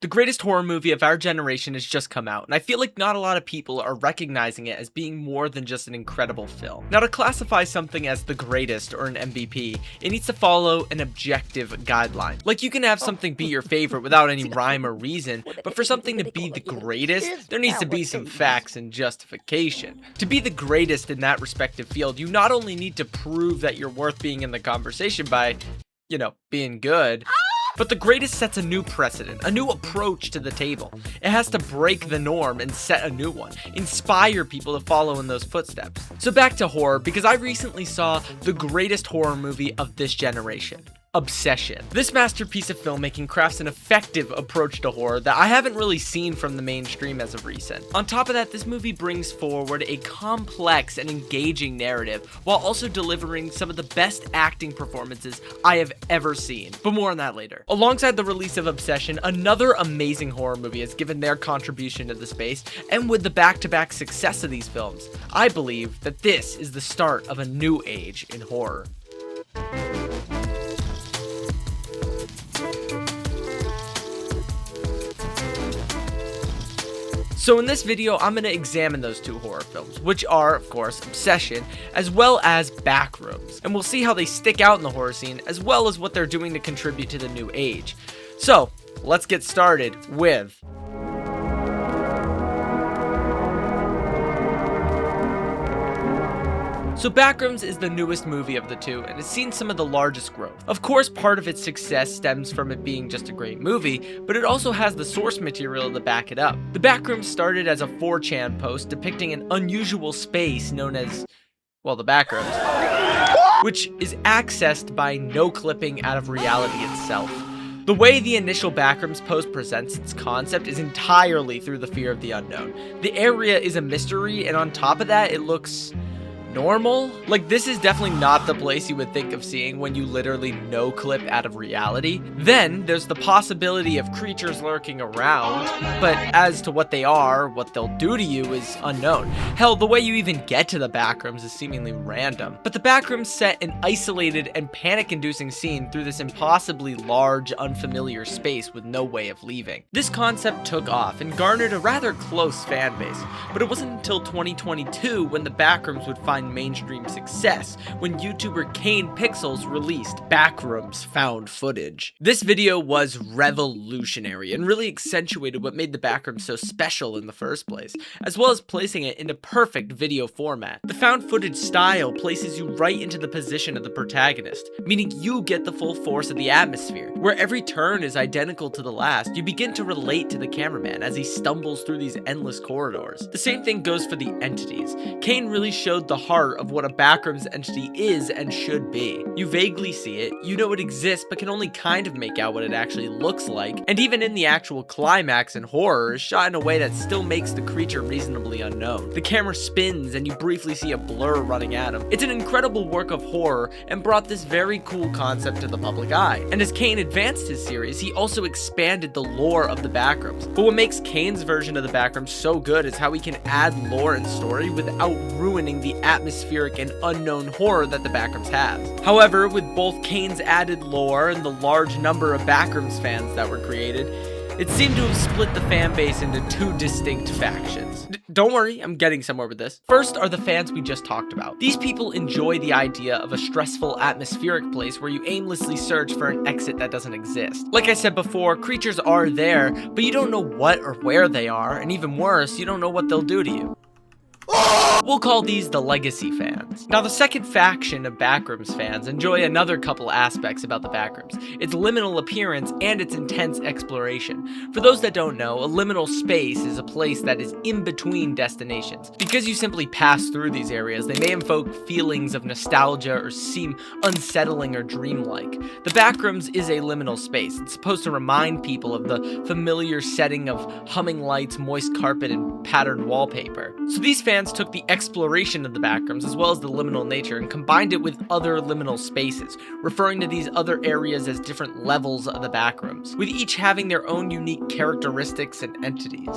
The greatest horror movie of our generation has just come out, and I feel like not a lot of people are recognizing it as being more than just an incredible film. Now, to classify something as the greatest or an MVP, it needs to follow an objective guideline. Like, you can have something be your favorite without any rhyme or reason, but for something to be the greatest, there needs to be some facts and justification. To be the greatest in that respective field, you not only need to prove that you're worth being in the conversation by, being good, but the greatest sets a new precedent, a new approach to the table. It has to break the norm and set a new one, inspire people to follow in those footsteps. So back to horror, because I recently saw the greatest horror movie of this generation. Obsession. This masterpiece of filmmaking crafts an effective approach to horror that I haven't really seen from the mainstream as of recent. On top of that, this movie brings forward a complex and engaging narrative while also delivering some of the best acting performances I have ever seen. But more on that later. Alongside the release of Obsession, another amazing horror movie has given their contribution to the space, and with the back-to-back success of these films, I believe that this is the start of a new age in horror. So in this video, I'm going to examine those two horror films, which are, of course, Obsession, as well as Backrooms. And we'll see how they stick out in the horror scene, as well as what they're doing to contribute to the new age. So, let's get started with... So Backrooms is the newest movie of the two, and has seen some of the largest growth. Of course, part of its success stems from it being just a great movie, but it also has the source material to back it up. The Backrooms started as a 4chan post depicting an unusual space known as, well, the Backrooms, which is accessed by no clipping out of reality itself. The way the initial Backrooms post presents its concept is entirely through the fear of the unknown. The area is a mystery, and on top of that, it looks... normal? Like, this is definitely not the place you would think of seeing when you literally no clip out of reality. Then there's the possibility of creatures lurking around, but as to what they are, what they'll do to you is unknown. Hell, the way you even get to the Backrooms is seemingly random. But the Backrooms set an isolated and panic-inducing scene through this impossibly large, unfamiliar space with no way of leaving. This concept took off and garnered a rather close fan base, but it wasn't until 2022 when the Backrooms would find mainstream success when YouTuber Kane Pixels released Backrooms Found Footage. This video was revolutionary and really accentuated what made the Backrooms so special in the first place, as well as placing it into perfect video format. The found footage style places you right into the position of the protagonist, meaning you get the full force of the atmosphere. Where every turn is identical to the last, you begin to relate to the cameraman as he stumbles through these endless corridors. The same thing goes for the entities. Kane really showed the heart of what a Backrooms entity is and should be. You vaguely see it, you know it exists, but can only kind of make out what it actually looks like, and even in the actual climax and horror is shot in a way that still makes the creature reasonably unknown. The camera spins and you briefly see a blur running at him. It's an incredible work of horror and brought this very cool concept to the public eye. And as Kane advanced his series, he also expanded the lore of the Backrooms. But what makes Kane's version of the Backrooms so good is how he can add lore and story without ruining the atmospheric and unknown horror that the Backrooms has. However, with both Kane's added lore and the large number of Backrooms fans that were created, it seemed to have split the fan base into two distinct factions. Don't worry, I'm getting somewhere with this. First are the fans we just talked about. These people enjoy the idea of a stressful, atmospheric place where you aimlessly search for an exit that doesn't exist. Like I said before, creatures are there, but you don't know what or where they are, and even worse, you don't know what they'll do to you. We'll call these the legacy fans. Now, the second faction of Backrooms fans enjoy another couple aspects about the Backrooms: its liminal appearance and its intense exploration. For those that don't know, a liminal space is a place that is in between destinations. Because you simply pass through these areas, they may invoke feelings of nostalgia or seem unsettling or dreamlike. The Backrooms is a liminal space. It's supposed to remind people of the familiar setting of humming lights, moist carpet, and patterned wallpaper. So these fans took the exploration of the Backrooms as well as the liminal nature and combined it with other liminal spaces, referring to these other areas as different levels of the Backrooms, with each having their own unique characteristics and entities.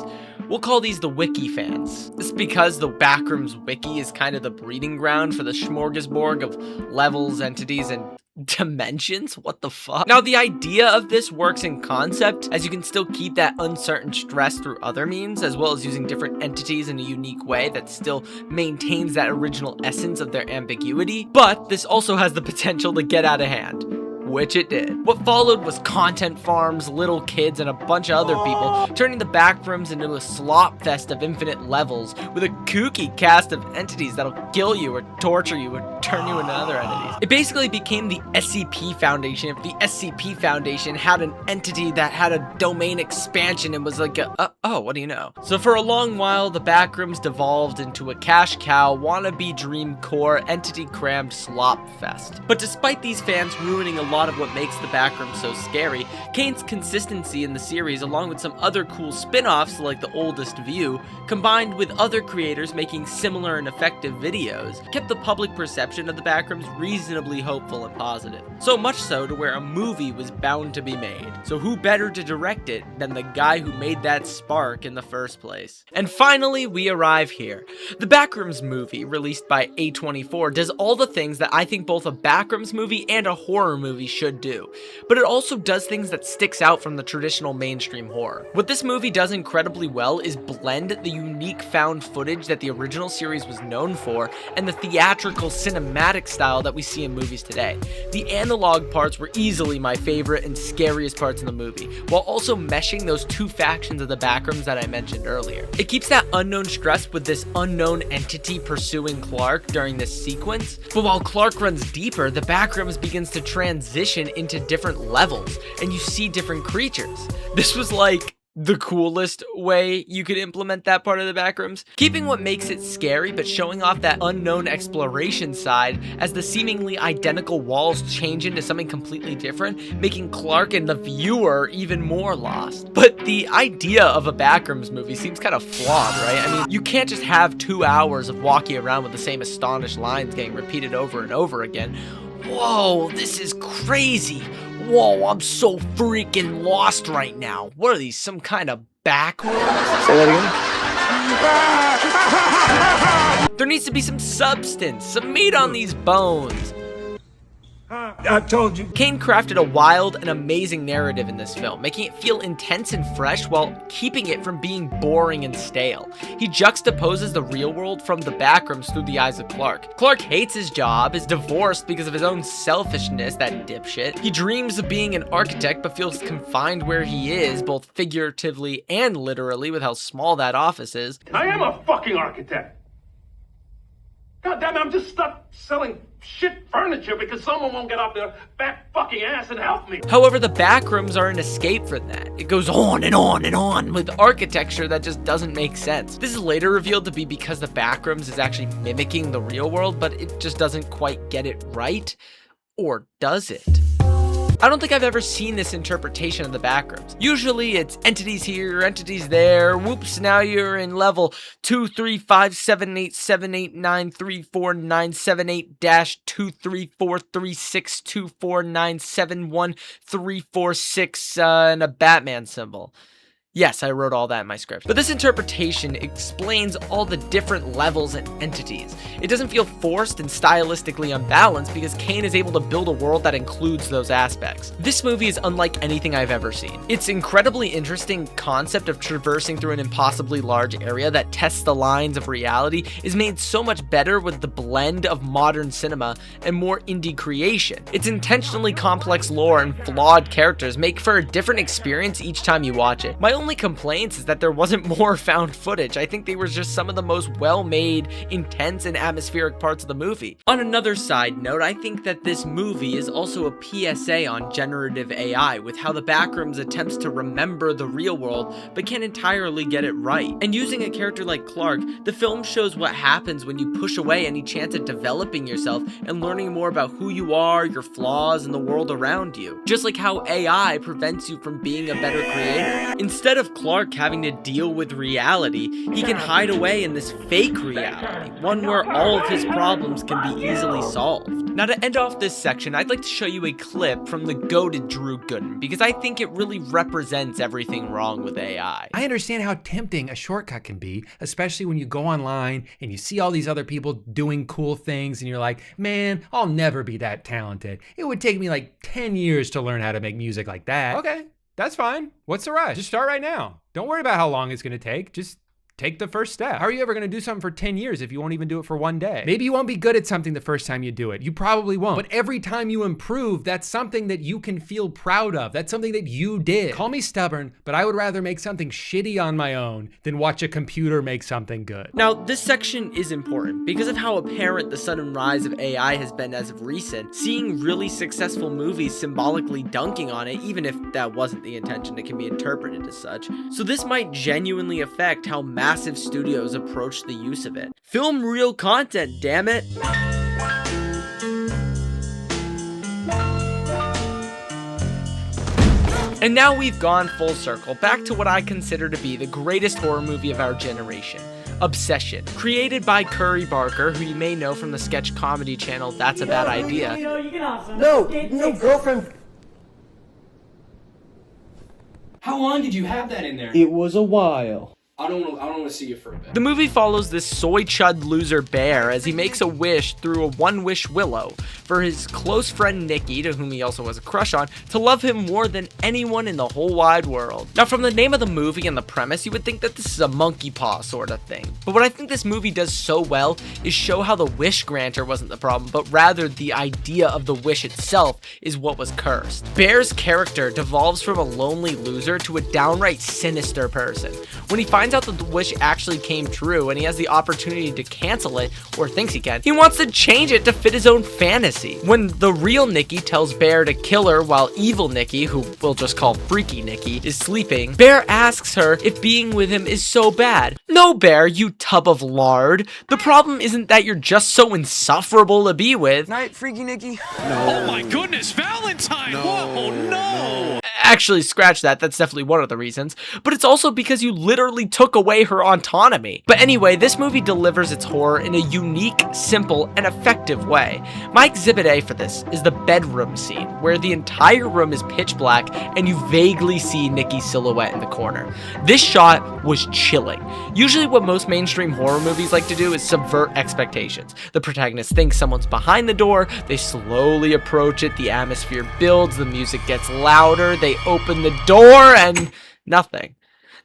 We'll call these the Wiki fans. This is because the Backrooms Wiki is kind of the breeding ground for the smorgasbord of levels, entities, and dimensions? What the fuck? Now, the idea of this works in concept, as you can still keep that uncertain stress through other means, as well as using different entities in a unique way that still maintains that original essence of their ambiguity, but this also has the potential to get out of hand. Which it did. What followed was content farms, little kids, and a bunch of other people, turning the Backrooms into a slop fest of infinite levels, with a kooky cast of entities that'll kill you or torture you or turn you into other entities. It basically became the SCP Foundation if the SCP Foundation had an entity that had a domain expansion and was like oh, what do you know? So for a long while, the Backrooms devolved into a cash cow, wannabe dream core, entity crammed slop fest. But despite these fans ruining a lot of what makes the Backrooms so scary, Kane's consistency in the series, along with some other cool spin-offs like The Oldest View, combined with other creators making similar and effective videos, kept the public perception of the Backrooms reasonably hopeful and positive. So much so to where a movie was bound to be made. So who better to direct it than the guy who made that spark in the first place? And finally, we arrive here. The Backrooms movie, released by A24, does all the things that I think both a Backrooms movie and a horror movie should do, but it also does things that sticks out from the traditional mainstream horror. What this movie does incredibly well is blend the unique found footage that the original series was known for and the theatrical cinematic style that we see in movies today. The analog parts were easily my favorite and scariest parts in the movie, while also meshing those two factions of the Backrooms that I mentioned earlier. It keeps that unknown stress with this unknown entity pursuing Clark during this sequence, but while Clark runs deeper, the Backrooms begins to transition into different levels, and you see different creatures. This was like the coolest way you could implement that part of the Backrooms, keeping what makes it scary but showing off that unknown exploration side as the seemingly identical walls change into something completely different, making Clark and the viewer even more lost. But the idea of a Backrooms movie seems kind of flawed, right? I mean, you can't just have 2 hours of walking around with the same astonished lines getting repeated over and over again. Whoa, this is crazy. Whoa, I'm so freaking lost right now. What are these, some kind of backrooms? Say that again. There needs to be some substance, some meat on these bones. I told you. Kane crafted a wild and amazing narrative in this film, making it feel intense and fresh while keeping it from being boring and stale. He juxtaposes the real world from the Backrooms through the eyes of Clark. Clark hates his job, is divorced because of his own selfishness, that dipshit. He dreams of being an architect but feels confined where he is, both figuratively and literally with how small that office is. I am a fucking architect. God damn it, I'm just stuck selling shit furniture because someone won't get off their fat fucking ass and help me. However, the Backrooms are an escape from that. It goes on and on and on with architecture that just doesn't make sense. This is later revealed to be because the Backrooms is actually mimicking the real world, but it just doesn't quite get it right. Or does it? I don't think I''ve ever seen this interpretation of the Backrooms. Usually it's entities here, entities there, whoops, now you're in level 2357878934971343624971346 and a Batman symbol. Yes, I wrote all that in my script. But this interpretation explains all the different levels and entities. It doesn't feel forced and stylistically unbalanced because Kane is able to build a world that includes those aspects. This movie is unlike anything I've ever seen. Its incredibly interesting concept of traversing through an impossibly large area that tests the lines of reality is made so much better with the blend of modern cinema and more indie creation. Its intentionally complex lore and flawed characters make for a different experience each time you watch it. My only complaints is that there wasn't more found footage. I think they were just some of the most well-made, intense, and atmospheric parts of the movie. On another side note, I think that this movie is also a PSA on generative AI, with how the Backrooms attempts to remember the real world, but can't entirely get it right. And using a character like Clark, the film shows what happens when you push away any chance at developing yourself and learning more about who you are, your flaws, and the world around you. Just like how AI prevents you from being a better creator. Instead instead of Clark having to deal with reality, he can hide away in this fake reality, one where all of his problems can be easily solved. Now, to end off this section, I'd like to show you a clip from the goated Drew Gooden, because I think it really represents everything wrong with AI. I understand how tempting a shortcut can be, especially when you go online and you see all these other people doing cool things and you're like, man, I'll never be that talented. It would take me like 10 years to learn how to make music like that. Okay, that's fine. What's the rush? Just start right now. Don't worry about how long it's gonna take. Just take the first step. How are you ever gonna do something for 10 years if you won't even do it for one day? Maybe you won't be good at something the first time you do it. You probably won't. But every time you improve, that's something that you can feel proud of. That's something that you did. Call me stubborn, but I would rather make something shitty on my own than watch a computer make something good. Now, this section is important because of how apparent the sudden rise of AI has been as of recent. Seeing really successful movies symbolically dunking on it, even if that wasn't the intention, it can be interpreted as such. So this might genuinely affect how massive studios approach the use of it. Film real content, damn it! And now we've gone full circle, back to what I consider to be the greatest horror movie of our generation. Obsession, created by Curry Barker, who you may know from the sketch comedy channel That's a Bad Idea. No, girlfriend. How long did you have that in there? It was a while. I don't want to see you for a bit. The movie follows this soy chud loser bear as he makes a wish through a one-wish willow for his close friend Nikki, to whom he also has a crush on, to love him more than anyone in the whole wide world. Now, from the name of the movie and the premise, you would think that this is a monkey paw sort of thing. But what I think this movie does so well is show how the wish granter wasn't the problem, but rather the idea of the wish itself is what was cursed. Bear's character devolves from a lonely loser to a downright sinister person. When he finds out that the wish actually came true and he has the opportunity to cancel it, or thinks he can, he wants to change it to fit his own fantasy. When the real Nikki tells Bear to kill her while evil Nikki, who we'll just call Freaky Nikki, is sleeping, Bear asks her if being with him is so bad. No, Bear, you tub of lard. The problem isn't that you're just so insufferable to be with. Night, Freaky Nikki. Oh my goodness, Valentine! Whoa, no! Actually, scratch that, that's definitely one of the reasons, but it's also because you literally took away her autonomy. But anyway, this movie delivers its horror in a unique, simple, and effective way. My exhibit A for this is the bedroom scene, where the entire room is pitch black and you vaguely see Nikki's silhouette in the corner. This shot was chilling. Usually what most mainstream horror movies like to do is subvert expectations. The protagonist thinks someone's behind the door, they slowly approach it, the atmosphere builds, the music gets louder, they open the door, and nothing.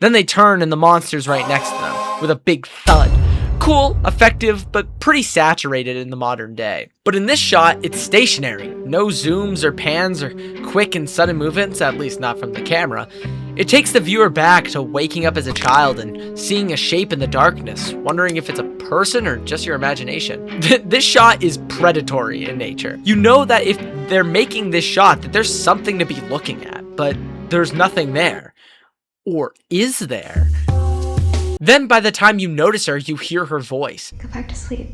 Then they turn and the monster's right next to them, with a big thud. Cool, effective, but pretty saturated in the modern day. But in this shot, it's stationary. No zooms or pans or quick and sudden movements, at least not from the camera. It takes the viewer back to waking up as a child and seeing a shape in the darkness, wondering if it's a person or just your imagination. This shot is predatory in nature. You know that if they're making this shot, that there's something to be looking at, but there's nothing there. Or is there? Then by the time you notice her, you hear her voice. Go back to sleep.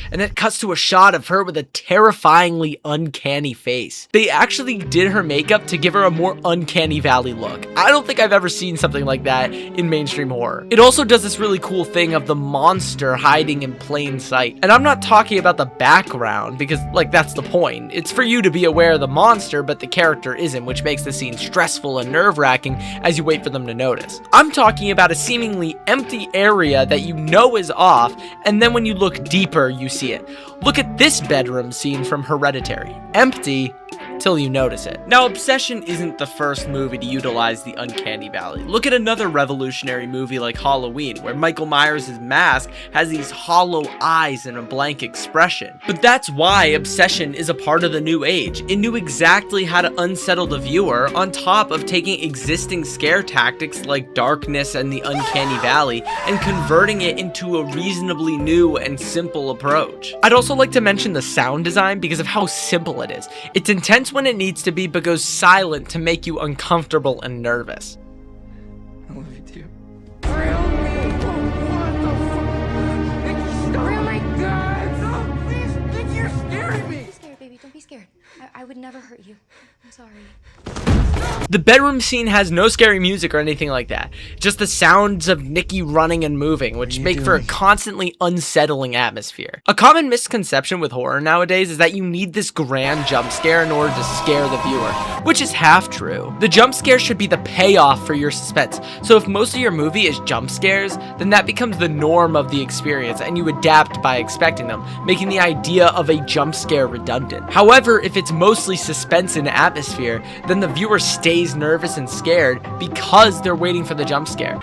And it cuts to a shot of her with a terrifyingly uncanny face. They actually did her makeup to give her a more uncanny valley look. I don't think I've ever seen something like that in mainstream horror. It also does this really cool thing of the monster hiding in plain sight. And I'm not talking about the background, because like that's the point. It's for you to be aware of the monster, but the character isn't, which makes the scene stressful and nerve-wracking as you wait for them to notice. I'm talking about a seemingly empty area that you know is off, and then when you look deeper, you see it. Look at this bedroom scene from Hereditary. Empty till you notice it. Now, Obsession isn't the first movie to utilize the uncanny valley. Look at another revolutionary movie like Halloween, where Michael Myers' mask has these hollow eyes and a blank expression. But that's why Obsession is a part of the new age. It knew exactly how to unsettle the viewer, on top of taking existing scare tactics like darkness and the uncanny valley and converting it into a reasonably new and simple approach. I'd also like to mention the sound design because of how simple it is. It's intense when it needs to be, but goes silent to make you uncomfortable and nervous. I love you too. Oh my god! No, please, Nick, you're scaring me. Don't be scared, baby. Don't be scared. I would never hurt you. I'm sorry. The bedroom scene has no scary music or anything like that. Just the sounds of Nikki running and moving, which make for a constantly unsettling atmosphere. A common misconception with horror nowadays is that you need this grand jump scare in order to scare the viewer, which is half true. The jump scare should be the payoff for your suspense. So if most of your movie is jump scares, then that becomes the norm of the experience and you adapt by expecting them, making the idea of a jump scare redundant. However, if it's mostly suspense and atmosphere, then the viewer stays nervous and scared because they're waiting for the jump scare.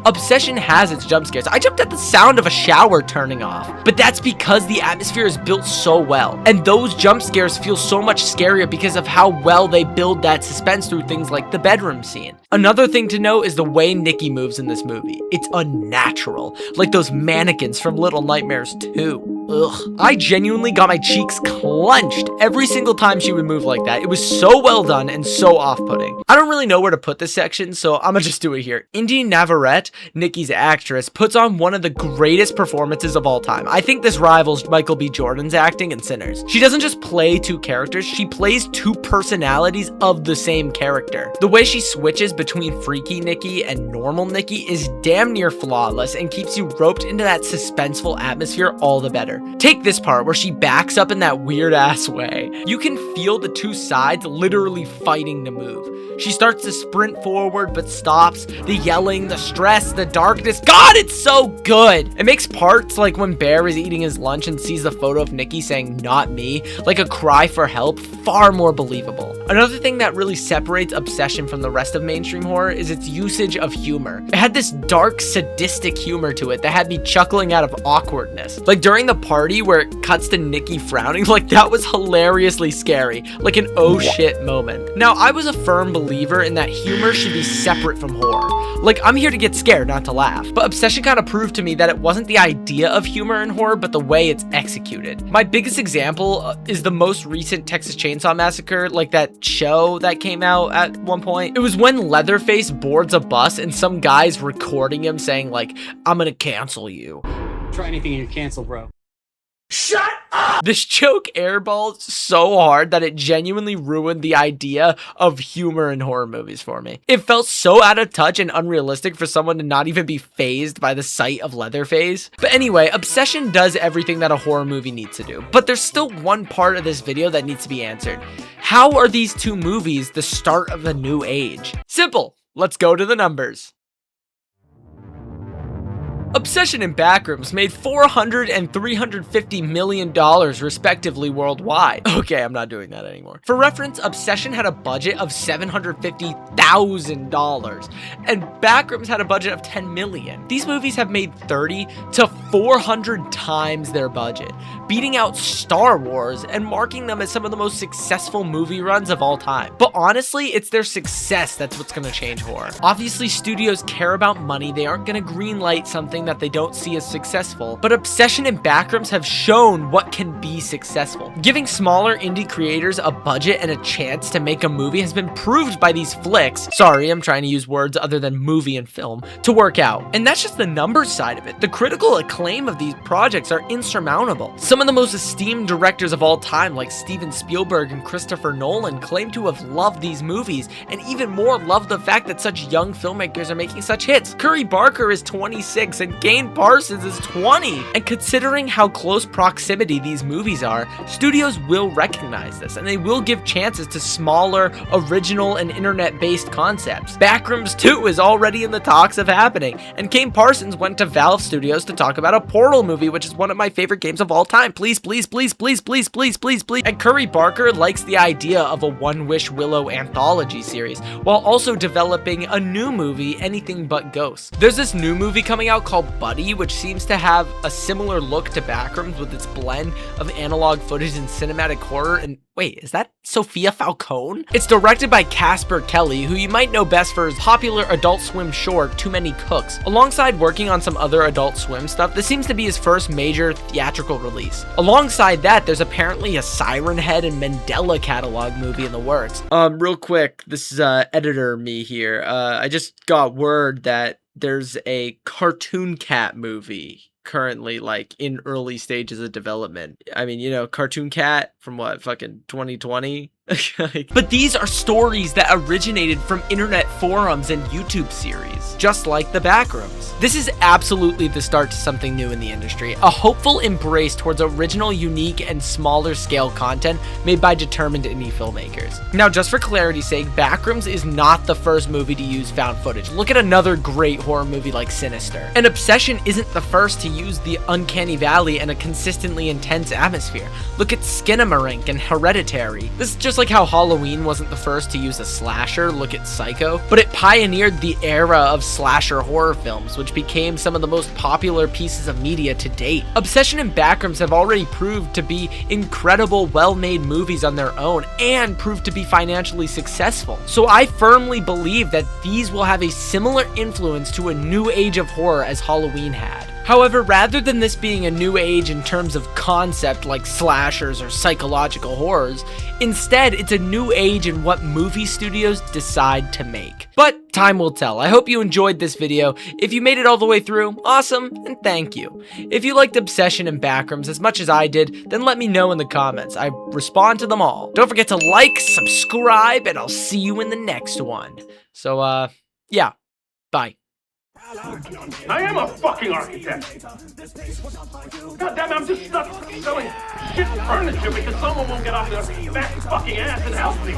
Obsession has its jump scares. I jumped at the sound of a shower turning off, but that's because the atmosphere is built so well. And those jump scares feel so much scarier because of how well they build that suspense through things like the bedroom scene. Another thing to note is the way Nikki moves in this movie. It's unnatural, like those mannequins from Little Nightmares 2. Ugh. I genuinely got my cheeks clenched every single time she would move like that. It was so well done and so off-putting. I don't really know where to put this section, so I'm gonna just do it here. Indy Navarrete, Nikki's actress, puts on one of the greatest performances of all time. I think this rivals Michael B. Jordan's acting in Sinners. She doesn't just play two characters, she plays two personalities of the same character. The way she switches between freaky Nikki and normal Nikki is damn near flawless and keeps you roped into that suspenseful atmosphere all the better. Take this part where she backs up in that weird ass way. You can feel the two sides literally fighting to move. She starts to sprint forward but stops. The yelling, the stress, the darkness. God, it's so good. It makes parts like when Bear is eating his lunch and sees the photo of Nikki saying "not me" like a cry for help far more believable. Another thing that really separates Obsession from the rest of mainstream horror is its usage of humor. It had this dark, sadistic humor to it that had me chuckling out of awkwardness. Like during the party where it cuts to Nikki frowning, like that was hilariously scary, like an oh shit moment. Now, I was a firm believer in that humor should be separate from horror. Like, I'm here to get scared, not to laugh. But Obsession kind of proved to me that it wasn't the idea of humor in horror, but the way it's executed. My biggest example is the most recent Texas Chainsaw Massacre, like that show that came out at one point. It was when Leatherface boards a bus and some guy's recording him saying like, "I'm gonna cancel you." Try anything and you're canceled, bro. Shut up! This joke airballs so hard that it genuinely ruined the idea of humor in horror movies for me. It felt so out of touch and unrealistic for someone to not even be fazed by the sight of Leatherface. But anyway, Obsession does everything that a horror movie needs to do. But there's still one part of this video that needs to be answered. How are these two movies the start of a new age? Simple. Let's go to the numbers. Obsession and Backrooms made $400 and $350 million respectively worldwide. Okay, I'm not doing that anymore. For reference, Obsession had a budget of $750,000 and Backrooms had a budget of $10 million. These movies have made 30 to 400 times their budget, beating out Star Wars and marking them as some of the most successful movie runs of all time. But honestly, it's their success that's what's gonna change horror. Obviously, studios care about money. They aren't gonna greenlight something that they don't see as successful, but Obsession and Backrooms have shown what can be successful. Giving smaller indie creators a budget and a chance to make a movie has been proved by these flicks, sorry, I'm trying to use words other than movie and film, to work out. And that's just the numbers side of it. The critical acclaim of these projects are insurmountable. Some of the most esteemed directors of all time, like Steven Spielberg and Christopher Nolan, claim to have loved these movies, and even more love the fact that such young filmmakers are making such hits. Curry Barker is 26 and Kane Parsons is 20. And considering how close proximity these movies are, studios will recognize this and they will give chances to smaller, original, and internet-based concepts. Backrooms 2 is already in the talks of happening, and Kane Parsons went to Valve Studios to talk about a Portal movie, which is one of my favorite games of all time. Please, please, please, please, please, please, please, please. And Curry Barker likes the idea of a One Wish Willow anthology series, while also developing a new movie, Anything But Ghosts. There's this new movie coming out called Buddy, which seems to have a similar look to Backrooms with its blend of analog footage and cinematic horror. And wait, is that Sophia Falcone? It's directed by Casper Kelly, who you might know best for his popular Adult Swim short, Too Many Cooks. Alongside working on some other Adult Swim stuff, this seems to be his first major theatrical release. Alongside that, there's apparently a Siren Head and Mandela catalog movie in the works. Real quick, this is editor me here. I just got word that there's a Cartoon Cat movie currently like in early stages of development. I mean, you know, Cartoon Cat from what, fucking 2020? But these are stories that originated from internet forums and YouTube series, just like the Backrooms. This is absolutely the start to something new in the industry, a hopeful embrace towards original, unique, and smaller scale content made by determined indie filmmakers. Now, just for clarity's sake, Backrooms is not the first movie to use found footage. Look at another great horror movie like Sinister. And Obsession isn't the first to use the uncanny valley and a consistently intense atmosphere. Look at Skinamarink and Hereditary. This is just like how Halloween wasn't the first to use a slasher, look at Psycho, but it pioneered the era of slasher horror films, which became some of the most popular pieces of media to date. Obsession and Backrooms have already proved to be incredible, well-made movies on their own, and proved to be financially successful. So I firmly believe that these will have a similar influence to a new age of horror as Halloween had. However, rather than this being a new age in terms of concept like slashers or psychological horrors, instead it's a new age in what movie studios decide to make. But time will tell. I hope you enjoyed this video. If you made it all the way through, awesome, and thank you. If you liked Obsession and Backrooms as much as I did, then let me know in the comments. I respond to them all. Don't forget to like, subscribe, and I'll see you in the next one. So, yeah, bye. I am a fucking architect. God damn it, I'm just stuck selling shit furniture because someone won't get off their fat fucking ass and help me.